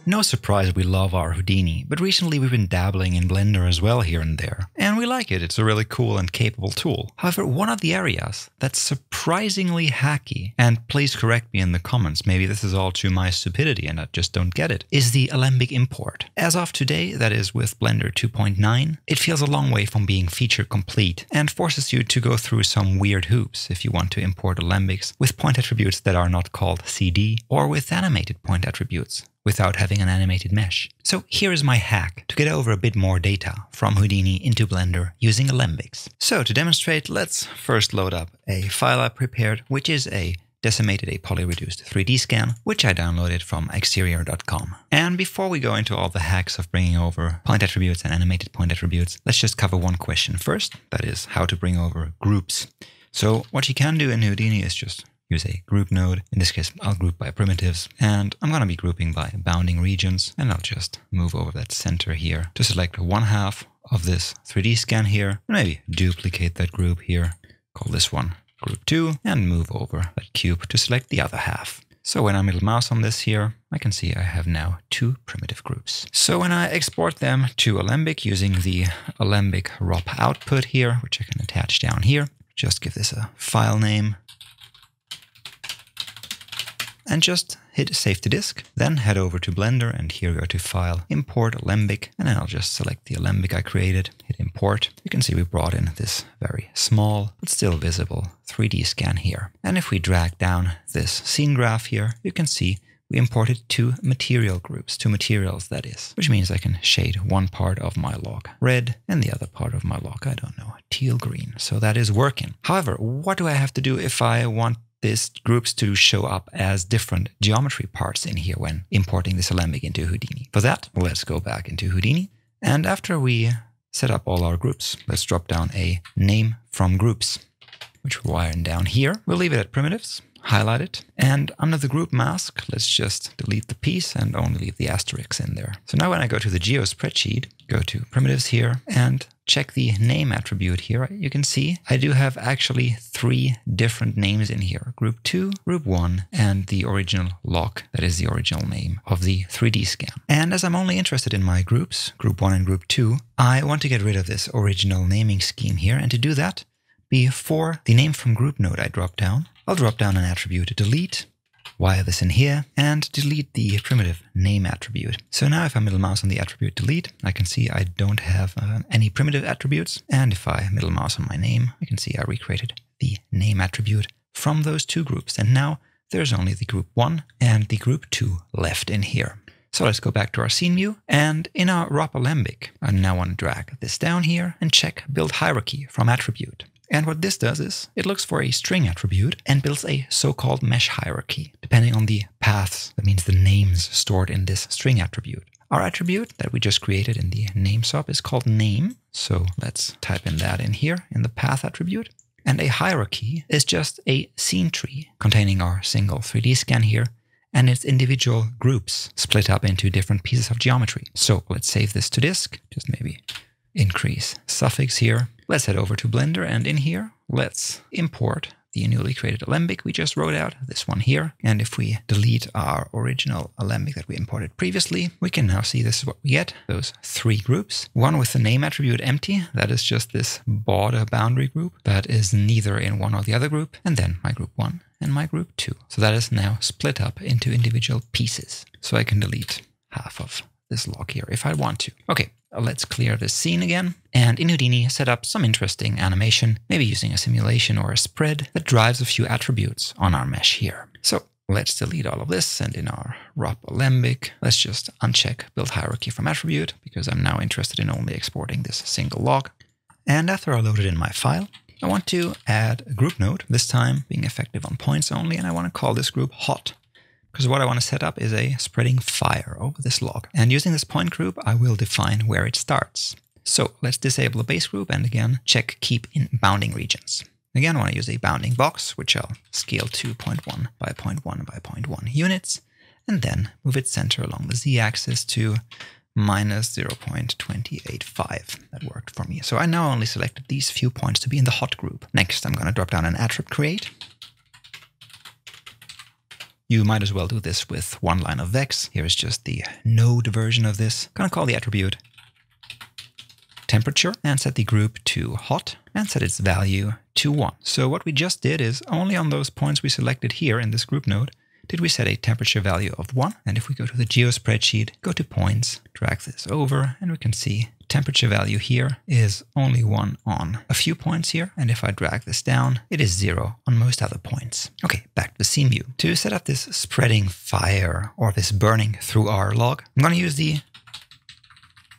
No surprise we love our Houdini, but recently we've been dabbling in Blender as well here and there. And we like it, it's a really cool and capable tool. However, one of the areas that's surprisingly hacky, and please correct me in the comments, maybe this is all to my stupidity and I just don't get it, is the Alembic import. As of today, that is with Blender 2.9, it feels a long way from being feature complete and forces you to go through some weird hoops if you want to import Alembics with point attributes that are not called CD or with animated point attributes without having an animated mesh. So here is my hack to get over a bit more data from Houdini into Blender using Alembics. So to demonstrate, let's first load up a file I prepared, which is a decimated a polyreduced 3D scan, which I downloaded from exterior.com. And before we go into all the hacks of bringing over point attributes and animated point attributes, let's just cover one question first, that is how to bring over groups. So what you can do in Houdini is just use a group node. In this case, I'll group by primitives, and I'm going to be grouping by bounding regions, and I'll just move over that center here to select one half of this 3D scan here, and maybe duplicate that group here, call this one group 2, and move over that cube to select the other half. So when I middle mouse on this here, I can see I have now two primitive groups. So when I export them to Alembic using the Alembic ROP output here, which I can attach down here, just give this a file name, and just hit Save to Disk, then head over to Blender and here go to File, Import Alembic, and then I'll just select the Alembic I created, hit Import. You can see we brought in this very small, but still visible 3D scan here. And if we drag down this scene graph here, you can see we imported two material groups, two materials that is, which means I can shade one part of my log red and the other part of my log, I don't know, teal green. So that is working. However, what do I have to do if I want these groups to show up as different geometry parts in here when importing this Alembic into Houdini? For that, let's go back into Houdini. And after we set up all our groups, let's drop down a name from groups, which we're wiring down here. We'll leave it at primitives, highlight it, and under the group mask, let's just delete the piece and only leave the asterisks in there. So now when I go to the geo spreadsheet, go to primitives here and check the name attribute here, you can see I do have actually three different names in here. Group 2, Group 1, and the original log, that is the original name of the 3D scan. And as I'm only interested in my groups, Group 1 and Group 2, I want to get rid of this original naming scheme here. And to do that, before the name from group node I drop down, I'll drop down an attribute delete, wire this in here, and delete the primitive name attribute. So now if I middle mouse on the attribute delete, I can see I don't have any primitive attributes. And if I middle mouse on my name, I can see I recreated the name attribute from those two groups. And now there's only the group 1 and the group 2 left in here. So let's go back to our scene view, and in our ROP Alembic, I now want to drag this down here and check build hierarchy from attribute. And what this does is it looks for a string attribute and builds a so-called mesh hierarchy, depending on the paths, that means the names stored in this string attribute. Our attribute that we just created in the name sub is called name. So let's type in that in here in the path attribute. And a hierarchy is just a scene tree containing our single 3D scan here and its individual groups split up into different pieces of geometry. So let's save this to disk, just maybe increase suffix here. Let's head over to Blender, and in here, let's import the newly created Alembic we just wrote out, this one here. And if we delete our original Alembic that we imported previously, we can now see this is what we get, those three groups. One with the name attribute empty, that is just this border boundary group that is neither in one or the other group, and then my group 1 and my group 2. So that is now split up into individual pieces. So I can delete half of this log here if I want to. Okay. Let's clear this scene again, and in Houdini set up some interesting animation, maybe using a simulation or a spread that drives a few attributes on our mesh here. So let's delete all of this, and in our ROP Alembic, let's just uncheck build hierarchy from attribute, because I'm now interested in only exporting this single log. And after I loaded in my file, I want to add a group node, this time being effective on points only, and I want to call this group hot. Because what I want to set up is a spreading fire over this log. And using this point group, I will define where it starts. So let's disable the base group and again, check keep in bounding regions. Again, I want to use a bounding box, which I'll scale to 0.1 by 0.1 by 0.1 units, and then move its center along the z-axis to minus 0.285. That worked for me. So I now only selected these few points to be in the hot group. Next, I'm going to drop down an attrib create. You might as well do this with one line of vex. Here's just the node version of this. Gonna call the attribute temperature and set the group to hot and set its value to 1. So what we just did is only on those points we selected here in this group node did we set a temperature value of 1. And if we go to the geo spreadsheet, go to points, drag this over, and we can see temperature value here is only 1 on a few points here. And if I drag this down, it is 0 on most other points. Okay, back to the scene view. To set up this spreading fire or this burning through our log, I'm going to use the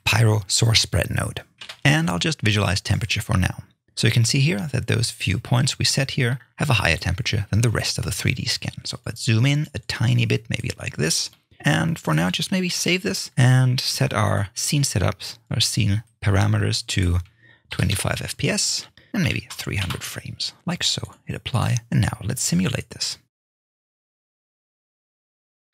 Pyro source spread node. And I'll just visualize temperature for now. So you can see here that those few points we set here have a higher temperature than the rest of the 3D scan. So let's zoom in a tiny bit, maybe like this. And for now, just maybe save this and set our scene setups, our scene parameters to 25 FPS and maybe 300 frames, like so. Hit apply. And now let's simulate this.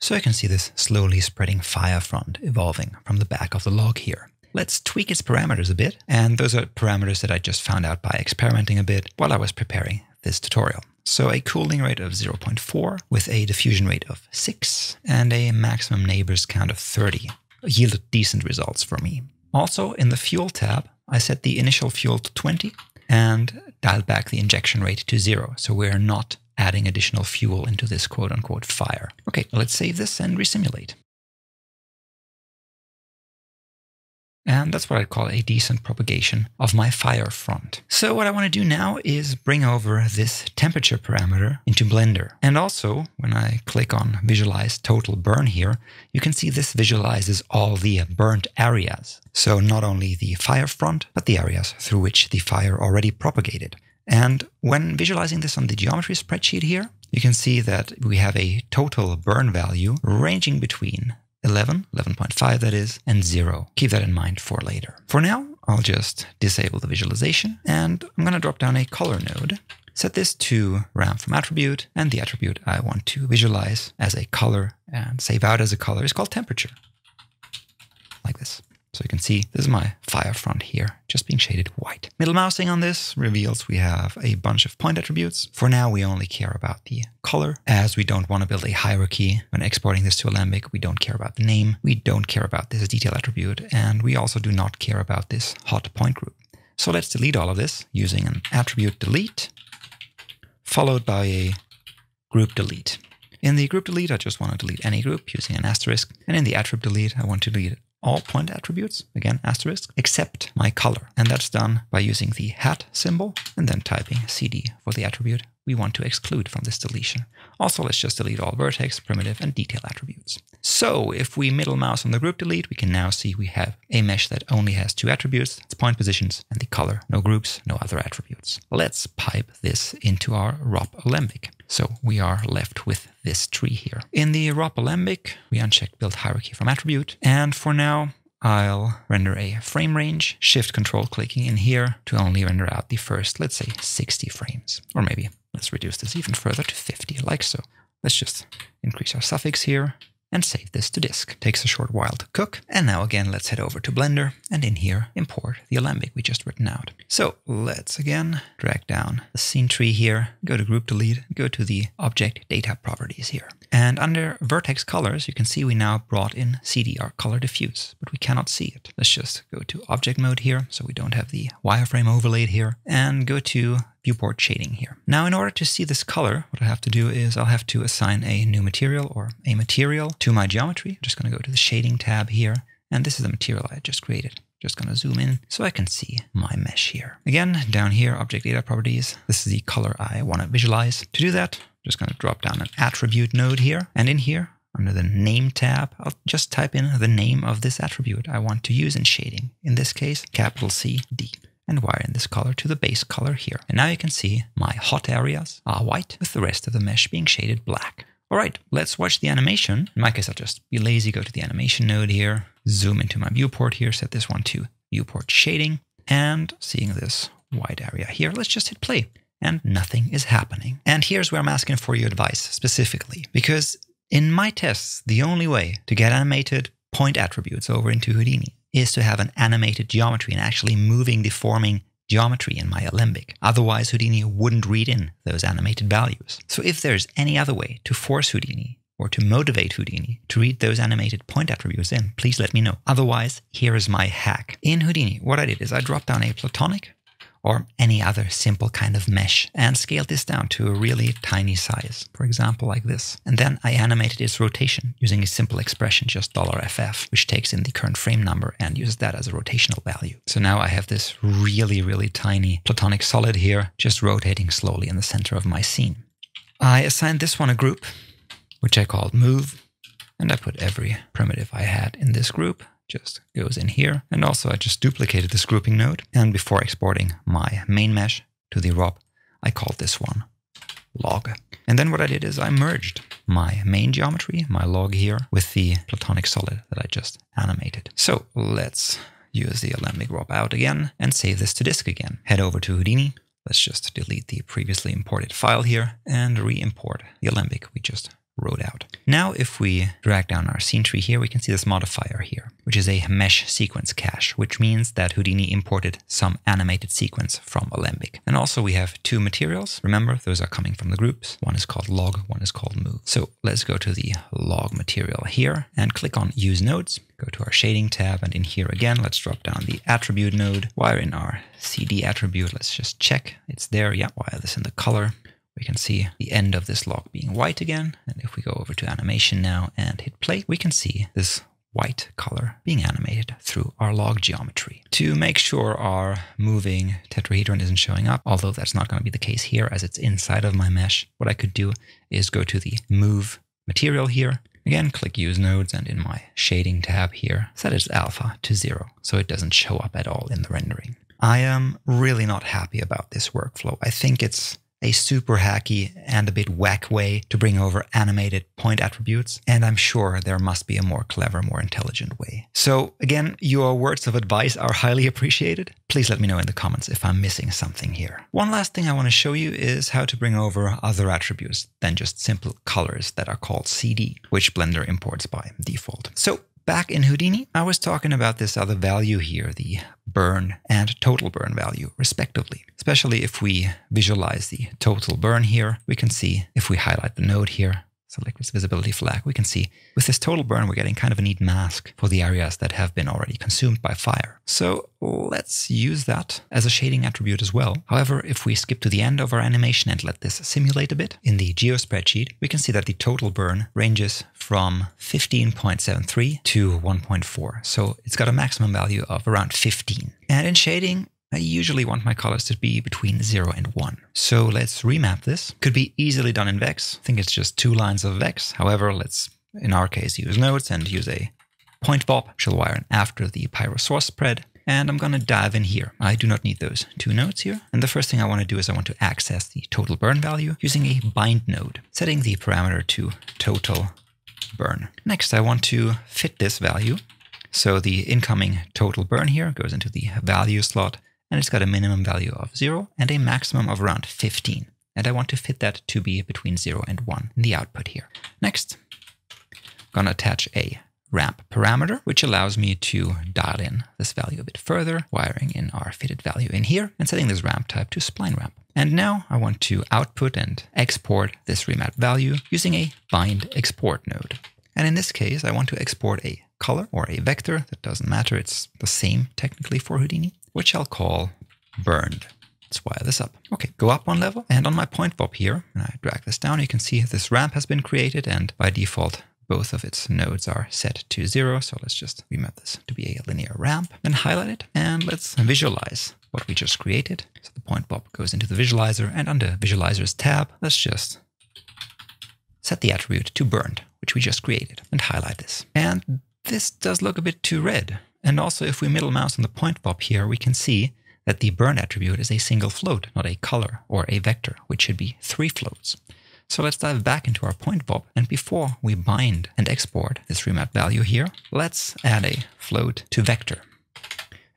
So you can see this slowly spreading fire front evolving from the back of the log here. Let's tweak its parameters a bit, and those are parameters that I just found out by experimenting a bit while I was preparing this tutorial. So a cooling rate of 0.4 with a diffusion rate of 6 and a maximum neighbors count of 30 yielded decent results for me. Also in the fuel tab, I set the initial fuel to 20 and dialed back the injection rate to 0, so we're not adding additional fuel into this quote-unquote fire. Okay, let's save this and resimulate. And that's what I'd call a decent propagation of my fire front. So what I want to do now is bring over this temperature parameter into Blender. And also, when I click on Visualize Total Burn here, you can see this visualizes all the burnt areas. So not only the fire front, but the areas through which the fire already propagated. And when visualizing this on the geometry spreadsheet here, you can see that we have a total burn value ranging between 11.5 that is, and 0. Keep that in mind for later. For now, I'll just disable the visualization and I'm going to drop down a color node, set this to ramp from attribute, and the attribute I want to visualize as a color and save out as a color is called temperature. Like this. So you can see this is my fire front here, just being shaded white. Middle mousing on this reveals we have a bunch of point attributes. For now, we only care about the color, as we don't want to build a hierarchy. When exporting this to Alembic, we don't care about the name, we don't care about this detail attribute, and we also do not care about this hot point group. So let's delete all of this using an attribute delete, followed by a group delete. In the group delete, I just want to delete any group using an asterisk, and in the attribute delete, I want to delete all point attributes, again asterisk, except my color. And that's done by using the hat symbol and then typing CD for the attribute we want to exclude from this deletion. Also, let's just delete all vertex, primitive, and detail attributes. So if we middle mouse on the group delete, we can now see we have a mesh that only has 2 attributes, its point positions and the color, no groups, no other attributes. Let's pipe this into our ROP Alembic. So we are left with this tree here. In the ROP Alembic, we uncheck build hierarchy from attribute. And for now, I'll render a frame range, shift control clicking in here to only render out the first, let's say 60 frames. Or maybe let's reduce this even further to 50, like so. Let's just increase our suffix here and save this to disk. Takes a short while to cook. And now again, let's head over to Blender and in here, import the Alembic we just written out. So let's again drag down the scene tree here, go to group delete, go to the object data properties here. And under vertex colors, you can see we now brought in CD, our color diffuse, but we cannot see it. Let's just go to object mode here, so we don't have the wireframe overlaid here, and go to viewport shading here. Now, in order to see this color, what I have to do is I'll have to assign a new material or a material to my geometry. I'm just going to go to the shading tab here, and this is the material I just created. Just going to zoom in so I can see my mesh here. Again, down here, object data properties. This is the color I want to visualize. To do that, I'm just going to drop down an attribute node here, and in here, under the name tab, I'll just type in the name of this attribute I want to use in shading. In this case, capital C, D. And wire in this color to the base color here. And now you can see my hot areas are white with the rest of the mesh being shaded black. All right, let's watch the animation. In my case, I'll just be lazy, go to the animation node here, zoom into my viewport here, set this one to viewport shading, and seeing this white area here, let's just hit play. And nothing is happening. And here's where I'm asking for your advice specifically, because in my tests, the only way to get animated point attributes over into Houdini is to have an animated geometry and actually moving, deforming geometry in my Alembic. Otherwise, Houdini wouldn't read in those animated values. So if there's any other way to force Houdini or to motivate Houdini to read those animated point attributes in, please let me know. Otherwise, here is my hack. In Houdini, what I did is I dropped down a platonic or any other simple kind of mesh and scaled this down to a really tiny size, for example like this. And then I animated its rotation using a simple expression, just $FF, which takes in the current frame number and uses that as a rotational value. So now I have this really tiny platonic solid here, just rotating slowly in the center of my scene. I assigned this one a group, which I called move, and I put every primitive I had in this group. Just goes in here. And also I just duplicated this grouping node. And before exporting my main mesh to the ROP, I called this one log. And then what I did is I merged my main geometry, my log here, with the platonic solid that I just animated. So let's use the Alembic ROP out again and save this to disk again. Head over to Houdini. Let's just delete the previously imported file here and re-import the Alembic we just wrote out. Now, if we drag down our scene tree here, we can see this modifier here, which is a mesh sequence cache, which means that Houdini imported some animated sequence from Alembic. And also we have two materials. Remember, those are coming from the groups. One is called log, one is called move. So let's go to the log material here and click on use nodes. Go to our shading tab, and in here again, let's drop down the attribute node. While in our CD attribute, let's just check it's there. Yeah, wire this in the color. We can see the end of this log being white again. And if we go over to animation now and hit play, we can see this white color being animated through our log geometry. To make sure our moving tetrahedron isn't showing up, although that's not going to be the case here as it's inside of my mesh, what I could do is go to the move material here. Again, click use nodes, and in my shading tab here, set its alpha to 0 so it doesn't show up at all in the rendering. I am really not happy about this workflow. I think it's a super hacky and a bit whack way to bring over animated point attributes, and I'm sure there must be a more clever, more intelligent way. So again, your words of advice are highly appreciated. Please let me know in the comments if I'm missing something here. One last thing I want to show you is how to bring over other attributes than just simple colors that are called CD, which Blender imports by default. So back in Houdini, I was talking about this other value here, the burn and total burn value, respectively. Especially if we visualize the total burn here, we can see if we highlight the node here, select this visibility flag, we can see with this total burn, we're getting kind of a neat mask for the areas that have been already consumed by fire. So let's use that as a shading attribute as well. However, if we skip to the end of our animation and let this simulate a bit, in the geo spreadsheet, we can see that the total burn ranges from 15.73 to 1.4. So it's got a maximum value of around 15. And in shading, I usually want my colors to be between 0 and 1. So let's remap this. Could be easily done in Vex. I think it's just 2 lines of Vex. However, let's, in our case, use nodes and use a point VOP, which will wire in after the pyro source spread. And I'm going to dive in here. I do not need those 2 nodes here. And the first thing I want to do is I want to access the total burn value using a bind node, setting the parameter to total burn. Next, I want to fit this value. So the incoming total burn here goes into the value slot, and it's got a minimum value of 0 and a maximum of around 15. And I want to fit that to be between 0 and 1 in the output here. Next, I'm going to attach a ramp parameter, which allows me to dial in this value a bit further, wiring in our fitted value in here and setting this ramp type to spline ramp. And now I want to output and export this remapped value using a bind export node. And in this case, I want to export a color or a vector. That doesn't matter. It's the same technically for Houdini, which I'll call burned. Let's wire this up. Okay, go up 1 level, and on my point VOP here, and I drag this down, you can see this ramp has been created, and by default, both of its nodes are set to 0. So let's just remap this to be a linear ramp, then highlight it, and let's visualize what we just created. So the point VOP goes into the visualizer, and under visualizers tab, let's just set the attribute to burned, which we just created, and highlight this. And this does look a bit too red. And also, if we middle mouse on the point VOP here, we can see that the burn attribute is a single float, not a color or a vector, which should be 3 floats. So let's dive back into our point VOP, and before we bind and export this remap value here, let's add a float to vector,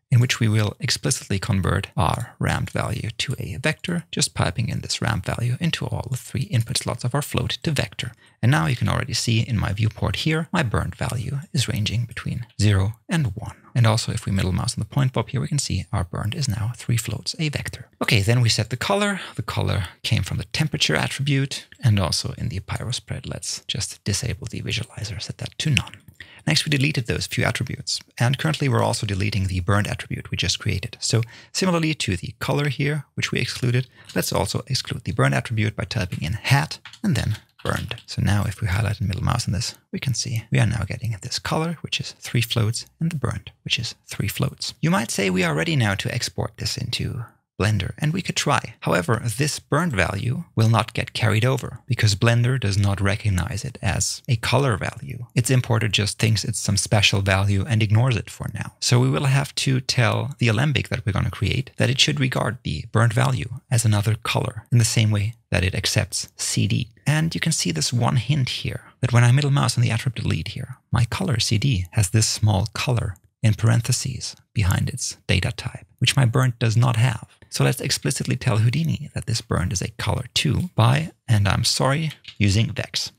in which we will explicitly convert our ramped value to a vector, just piping in this ramp value into all the 3 input slots of our float to vector. And now you can already see in my viewport here, my burned value is ranging between 0 and 1. And also if we middle mouse on the point VOP here, we can see our burnt is now 3 floats, a vector. Okay, then we set the color. The color came from the temperature attribute. And also in the pyro spread, let's just disable the visualizer, set that to none. Next, we deleted those few attributes. And currently we're also deleting the burnt attribute we just created. So similarly to the color here, which we excluded, let's also exclude the burnt attribute by typing in hat and then burned. So now if we highlight and middle mouse on this, we can see we are now getting this color, which is 3 floats, and the burnt, which is 3 floats. You might say we are ready now to export this into Blender, and we could try. However, this burnt value will not get carried over because Blender does not recognize it as a color value. Its importer just thinks it's some special value and ignores it for now. So we will have to tell the Alembic that we're going to create that it should regard the burnt value as another color in the same way that it accepts CD. And you can see this one hint here, that when I middle mouse on the attribute delete here, my color CD has this small color in parentheses behind its data type, which my burnt does not have. So let's explicitly tell Houdini that this burnt is a color too by, and I'm sorry, using Vex.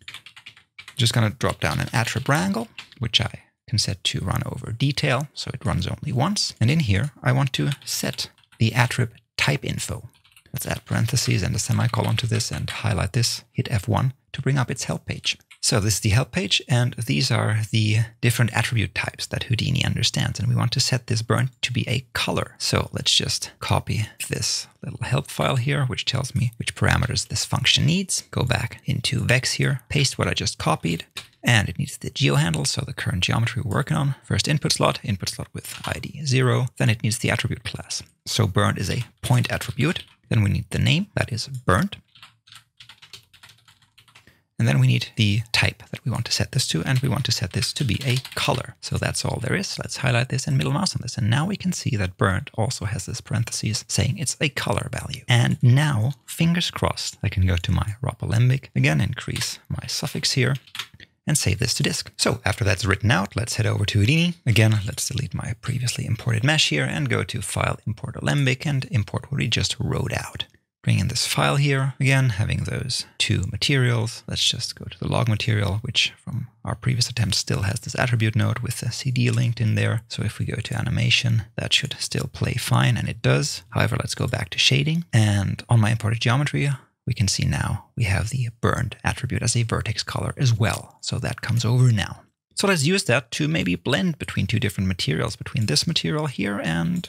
Just going to drop down an attrib wrangle, which I can set to run over detail, so it runs only once. And in here, I want to set the attrib type info. Let's add parentheses and a semicolon to this and highlight this, hit F1 to bring up its help page. So this is the help page, and these are the different attribute types that Houdini understands. And we want to set this burnt to be a color. So let's just copy this little help file here, which tells me which parameters this function needs. Go back into Vex here, paste what I just copied, and it needs the geohandle, so the current geometry we're working on. First input slot with ID 0. Then it needs the attribute class. So burnt is a point attribute. Then we need the name, that is burnt. And then we need the type that we want to set this to, and we want to set this to be a color. So that's all there is. Let's highlight this and middle mouse on this. And now we can see that burnt also has this parentheses saying it's a color value. And now, fingers crossed, I can go to my ROP Alembic, again increase my suffix here, and save this to disk. So after that's written out, let's head over to Houdini. Again, let's delete my previously imported mesh here and go to File, Import Alembic, and import what we just wrote out. Bring in this file here, again, having those 2 materials. Let's just go to the log material, which from our previous attempt still has this attribute node with the CD linked in there. So if we go to animation, that should still play fine, and it does. However, let's go back to shading. And on my imported geometry, we can see now we have the burnt attribute as a vertex color as well. So that comes over now. So let's use that to maybe blend between 2 different materials, between this material here and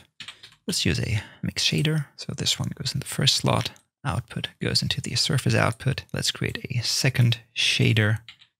let's use a mix shader. So this one goes in the first slot, output goes into the surface output. Let's create a second shader,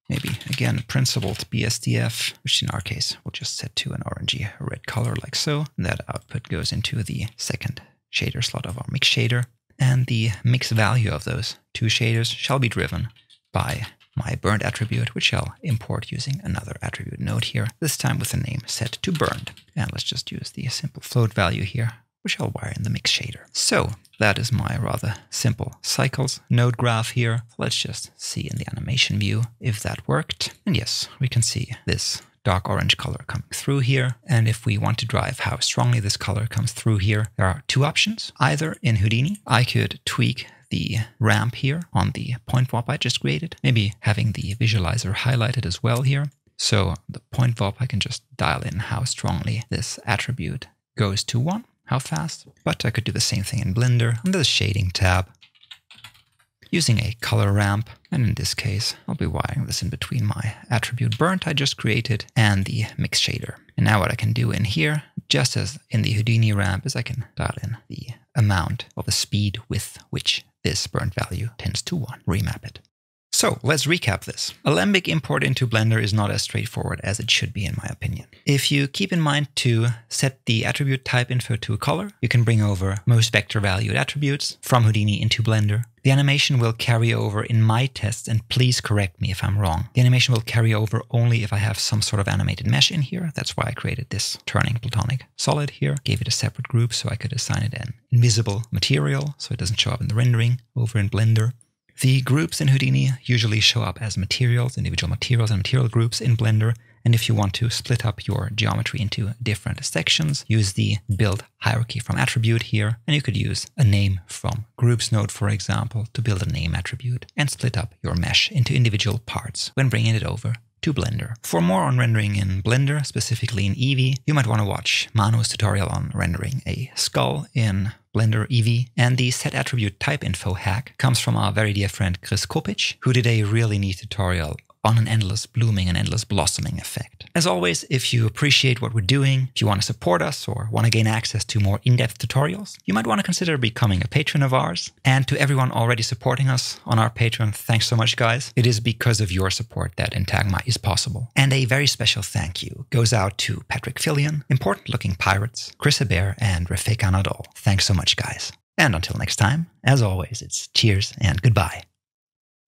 maybe again principled BSDF, which in our case we'll just set to an orangey red color like so. And that output goes into the second shader slot of our mix shader. And the mix value of those 2 shaders shall be driven by my burnt attribute, which I'll import using another attribute node here, this time with the name set to burnt. And let's just use the simple float value here, which I'll wire in the mix shader. So that is my rather simple cycles node graph here. Let's just see in the animation view if that worked. And yes, we can see this dark orange color coming through here. And if we want to drive how strongly this color comes through here, there are 2 options. Either in Houdini, I could tweak the ramp here on the point VOP I just created, maybe having the visualizer highlighted as well here. So the point VOP, I can just dial in how strongly this attribute goes to 1, how fast. But I could do the same thing in Blender under the shading tab, using a color ramp. And in this case, I'll be wiring this in between my attribute burnt I just created and the mix shader. And now what I can do in here, just as in the Houdini ramp, is I can dial in the amount of the speed with which this burnt value tends to 1, remap it. So let's recap this. Alembic import into Blender is not as straightforward as it should be in my opinion. If you keep in mind to set the attribute type info to a color, you can bring over most vector valued attributes from Houdini into Blender. The animation will carry over in my tests, and please correct me if I'm wrong. The animation will carry over only if I have some sort of animated mesh in here. That's why I created this turning platonic solid here, gave it a separate group so I could assign it an invisible material so it doesn't show up in the rendering over in Blender. The groups in Houdini usually show up as materials, individual materials and material groups in Blender. And if you want to split up your geometry into different sections, use the build hierarchy from attribute here. And you could use a name from groups node, for example, to build a name attribute and split up your mesh into individual parts when bringing it over to Blender. For more on rendering in Blender, specifically in Eevee, you might want to watch Manu's tutorial on rendering a skull in Blender Eevee. And the set attribute type info hack comes from our very dear friend Chris Kopich, who did a really neat tutorial on an endless blooming and endless blossoming effect. As always, if you appreciate what we're doing, if you want to support us or want to gain access to more in-depth tutorials, you might want to consider becoming a patron of ours. And to everyone already supporting us on our Patreon, thanks so much, guys. It is because of your support that Entagma is possible. And a very special thank you goes out to Patrick Fillion, Important Looking Pirates, Chris Hebert, and Refeka Nadal. Thanks so much, guys. And until next time, as always, it's cheers and goodbye.